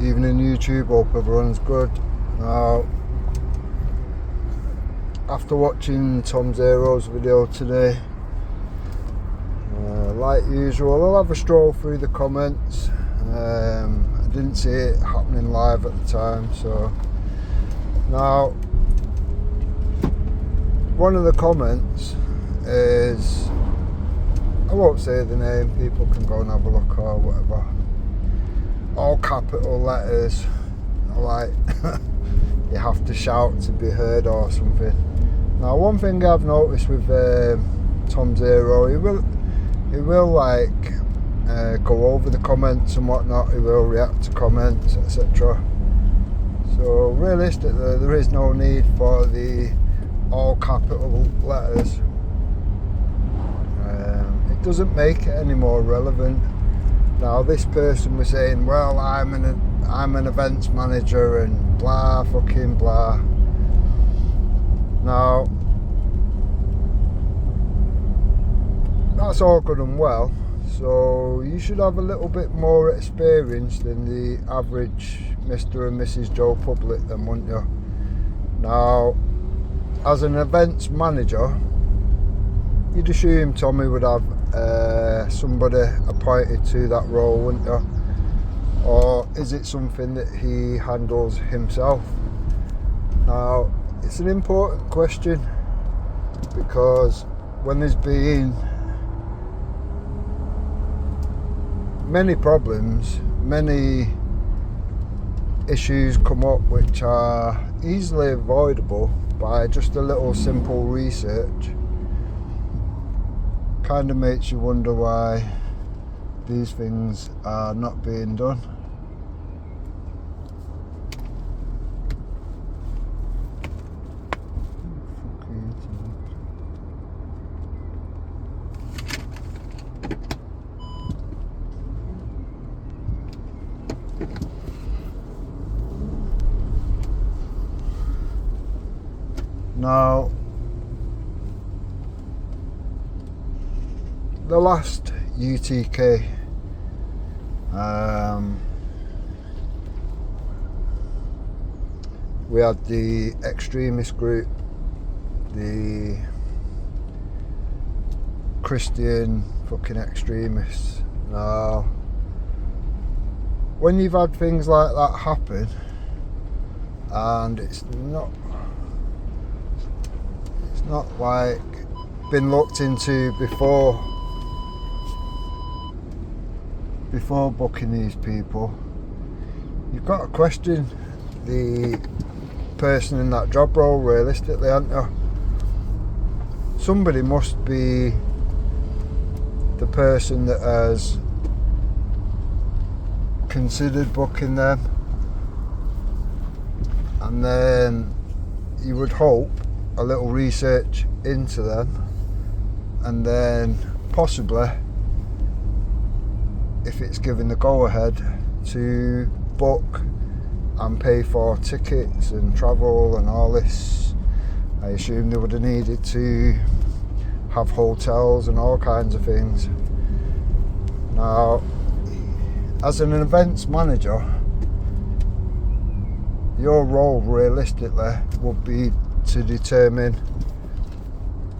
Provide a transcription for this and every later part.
Evening YouTube, hope everyone's good. Now, after watching Tom Zero's video today, like usual, I'll have a stroll through the comments. I didn't see it happening live at the time, so now one of the comments is, I won't say the name, people can go and have a look or whatever, all capital letters, like you have to shout to be heard or something. Now, one thing I've noticed with Tom Zero, he will like go over the comments and whatnot. He will react to comments, etc. So realistically, there is no need for the all capital letters. It doesn't make it any more relevant. Now, this person was saying, well, I'm an events manager and blah fucking blah. Now, that's all good and well, so you should have a little bit more experience than the average Mr. and Mrs. Joe Public then, wouldn't you? Now, as an events manager, you'd assume Tommy would have somebody appointed to that role, wouldn't you? Or is it something that he handles himself? Now, it's an important question, because when there's been many problems, many issues come up which are easily avoidable by just a little simple research, kind of makes you wonder why these things are not being done. Now, the last UTK, we had the extremist group, the Christian fucking extremists. Now, when you've had things like that happen, and it's not like been looked into before booking these people, you've got to question the person in that job role realistically, haven't you? Somebody must be the person that has considered booking them, and then you would hope a little research into them, and then possibly, if it's given the go-ahead, to book and pay for tickets and travel and all this. I assume they would have needed to have hotels and all kinds of things. Now, as an events manager, your role realistically would be to determine,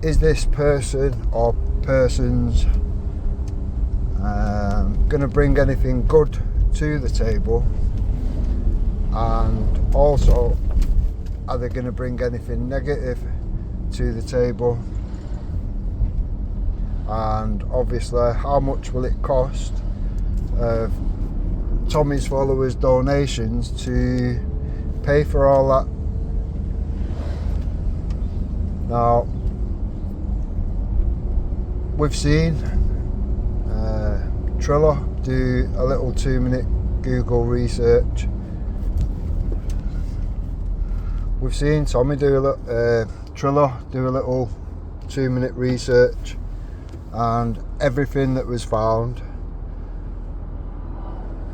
is this person or persons going to bring anything good to the table, and also, are they going to bring anything negative to the table, and obviously how much will it cost Tommy's followers' donations to pay for all that. Now, we've seen Triller do a little 2-minute Google research. We've seen Tommy Triller do a little 2-minute research, and everything that was found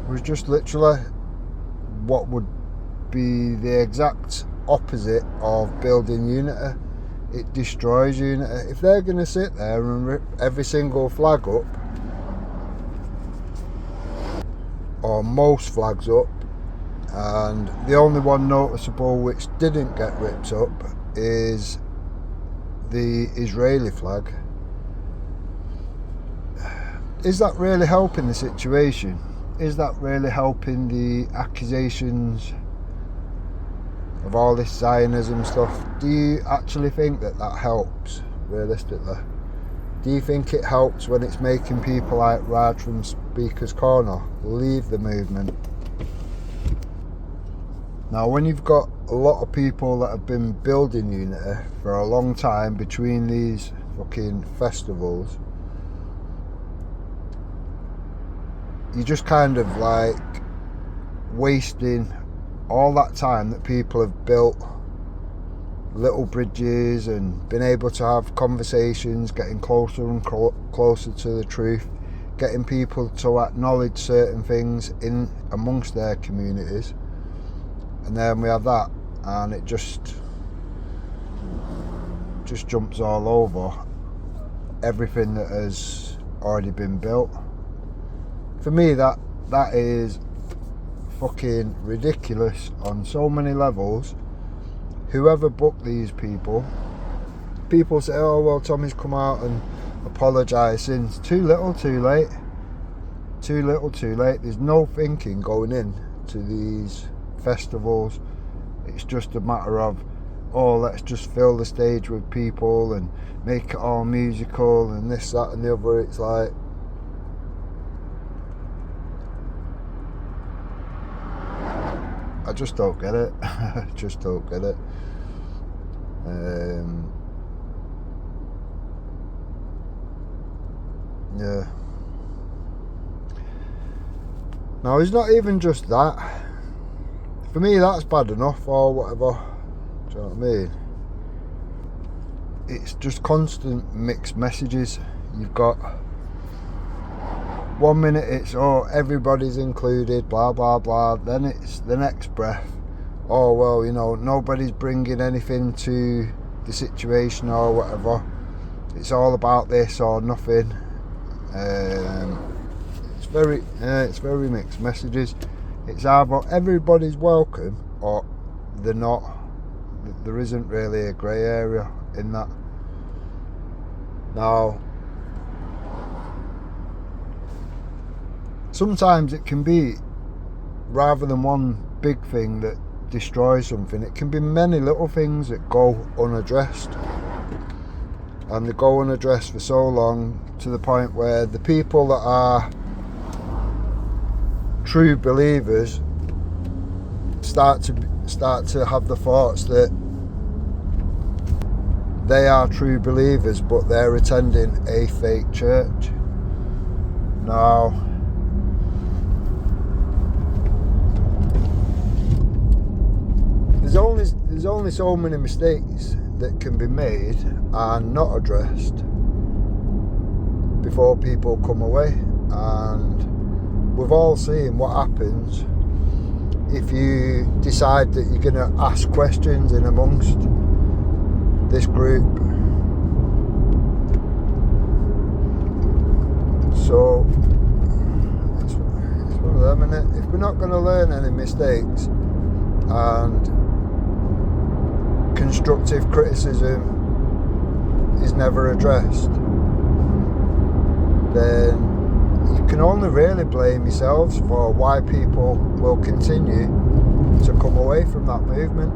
was just literally what would be the exact opposite of building unity. It destroys unity. If they're going to sit there and rip every single flag up, or most flags up, and the only one noticeable which didn't get ripped up is the Israeli flag. Is that really helping the situation? Is that really helping the accusations of all this Zionism stuff? Do you actually think that helps, realistically? Do you think it helps when it's making people like Raj from Speaker's Corner leave the movement? Now, when you've got a lot of people that have been building unity for a long time between these fucking festivals, you're just kind of like wasting all that time that people have built little bridges and been able to have conversations, getting closer and closer to the truth, getting people to acknowledge certain things in amongst their communities. And then we have that, and it just jumps all over everything that has already been built. For me, that is fucking ridiculous on so many levels. Whoever booked these people say, oh well, Tommy's come out and apologised since. Too little too late. Too little too late. There's no thinking going in to these festivals. It's just a matter of, oh, let's just fill the stage with people and make it all musical and this, that and the other. It's like, I just don't get it. I just don't get it. Yeah. Now, it's not even just that. For me, that's bad enough or whatever. Do you know what I mean? It's just constant mixed messages. You've got 1 minute it's, oh, everybody's included, blah blah blah. Then it's the next breath, oh well, you know, nobody's bringing anything to the situation or whatever. It's all about this or nothing. It's very mixed messages. It's either everybody's welcome or they're not. There isn't really a grey area in that. Now, sometimes it can be, rather than one big thing that destroys something, it can be many little things that go unaddressed. And they go unaddressed for so long, to the point where the people that are true believers start to have the thoughts that they are true believers, but they're attending a fake church. Now, there's only so many mistakes that can be made and not addressed before people come away. And we've all seen what happens if you decide that you're going to ask questions in amongst this group. So it's one of them, innit? If we're not going to learn any mistakes and constructive criticism is never addressed, then you can only really blame yourselves for why people will continue to come away from that movement.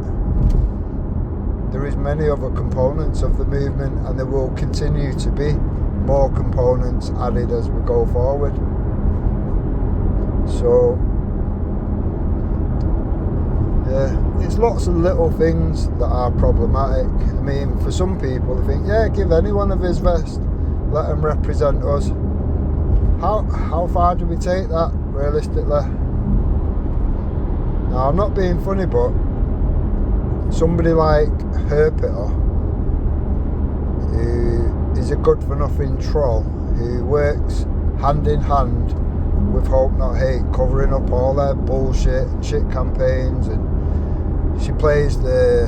There is many other components of the movement, and there will continue to be more components added as we go forward. So yeah, it's lots of little things that are problematic. I mean, for some people, they think, yeah, give anyone a Viz vest, let them represent us. How far do we take that, realistically? Now, I'm not being funny, but somebody like Herpeter, who is a good-for-nothing troll, who works hand in hand with Hope Not Hate, covering up all their bullshit and shit campaigns, and she plays the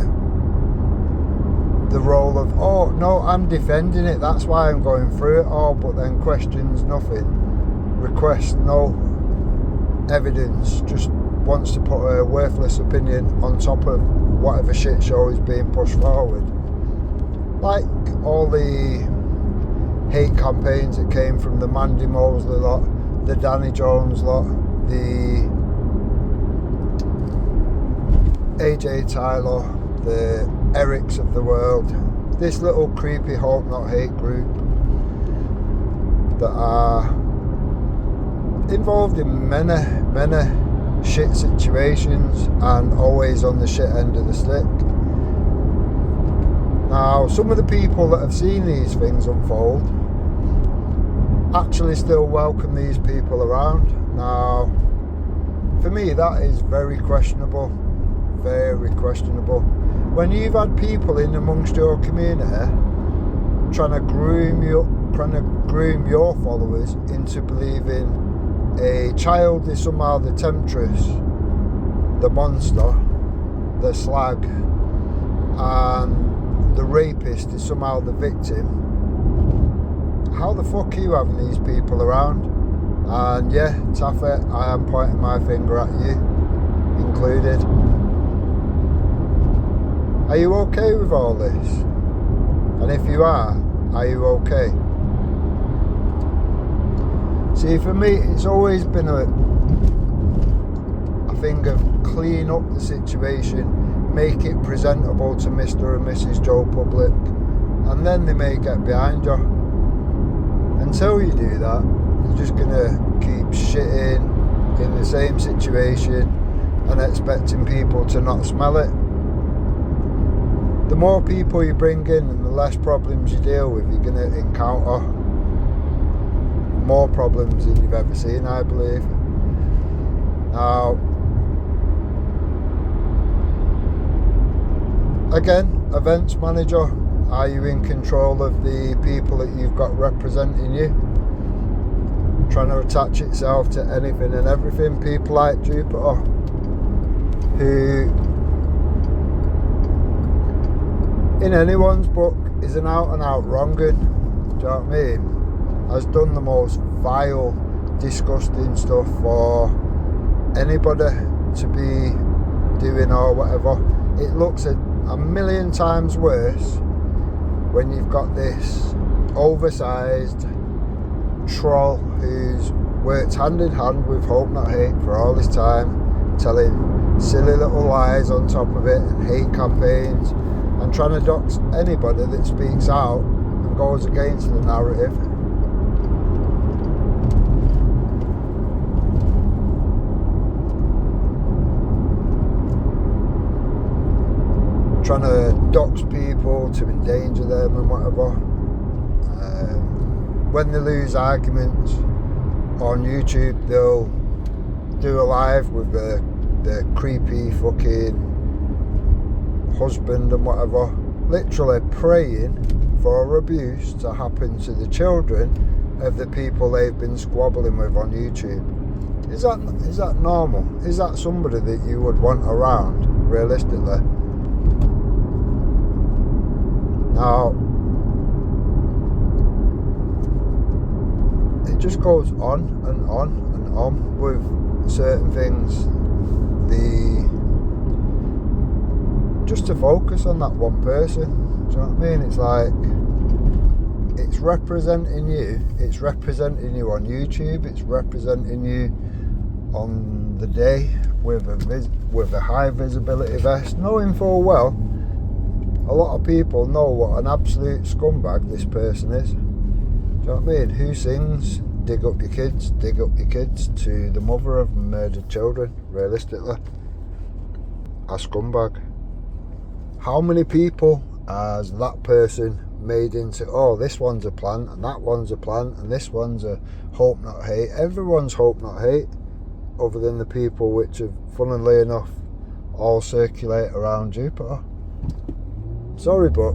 role of, oh no, I'm defending it, that's why I'm going through it all, but then questions nothing, requests no evidence, just wants to put a worthless opinion on top of whatever shit show is being pushed forward. Like all the hate campaigns that came from the Mandy Mosley lot, the Danny Jones lot, the AJ Tyler, the Erics of the world, this little creepy Hope Not Hate group that are involved in many shit situations and always on the shit end of the stick. Now, some of the people that have seen these things unfold actually still welcome these people around. Now, for me, that is very questionable. Very questionable. When you've had people in amongst your community trying to groom your followers into believing a child is somehow the temptress, the monster, the slag, and the rapist is somehow the victim. How the fuck are you having these people around? And yeah, Taffet, I am pointing my finger at you included. Are you okay with all this? And if you are you okay? See, for me, it's always been a thing of clean up the situation, make it presentable to Mr. and Mrs. Joe Public, and then they may get behind you. Until you do that, you're just gonna keep shitting in the same situation and expecting people to not smell it. The more people you bring in and the less problems you deal with, you're gonna encounter more problems than you've ever seen, I believe. Now, again, events manager, are you in control of the people that you've got representing you? Trying to attach itself to anything and everything. People like Jupiter, who in anyone's book is an out and out wrong'un, do you know what I mean? Has done the most vile, disgusting stuff for anybody to be doing or whatever. It looks a million times worse when you've got this oversized troll who's worked hand in hand with Hope Not Hate for all this time, telling silly little lies on top of it and hate campaigns and trying to dox anybody that speaks out and goes against the narrative. Trying to dox people to endanger them and whatever. When they lose arguments on YouTube, they'll do a live with the creepy fucking husband and whatever, literally praying for abuse to happen to the children of the people they've been squabbling with on YouTube. Is that normal? Is that somebody that you would want around, realistically? Now, it just goes on and on and on with certain things. Just to focus on that one person, do you know what I mean? It's like, it's representing you on YouTube, it's representing you on the day with a high visibility vest, knowing full well a lot of people know what an absolute scumbag this person is. Do you know what I mean? Who sings dig up your kids to the mother of murdered children, realistically? A scumbag. How many people has that person made into, oh, this one's a plant and that one's a plant and this one's a Hope Not Hate? Everyone's Hope Not Hate, other than the people which have, funnily enough, all circulate around Jupiter. Sorry, but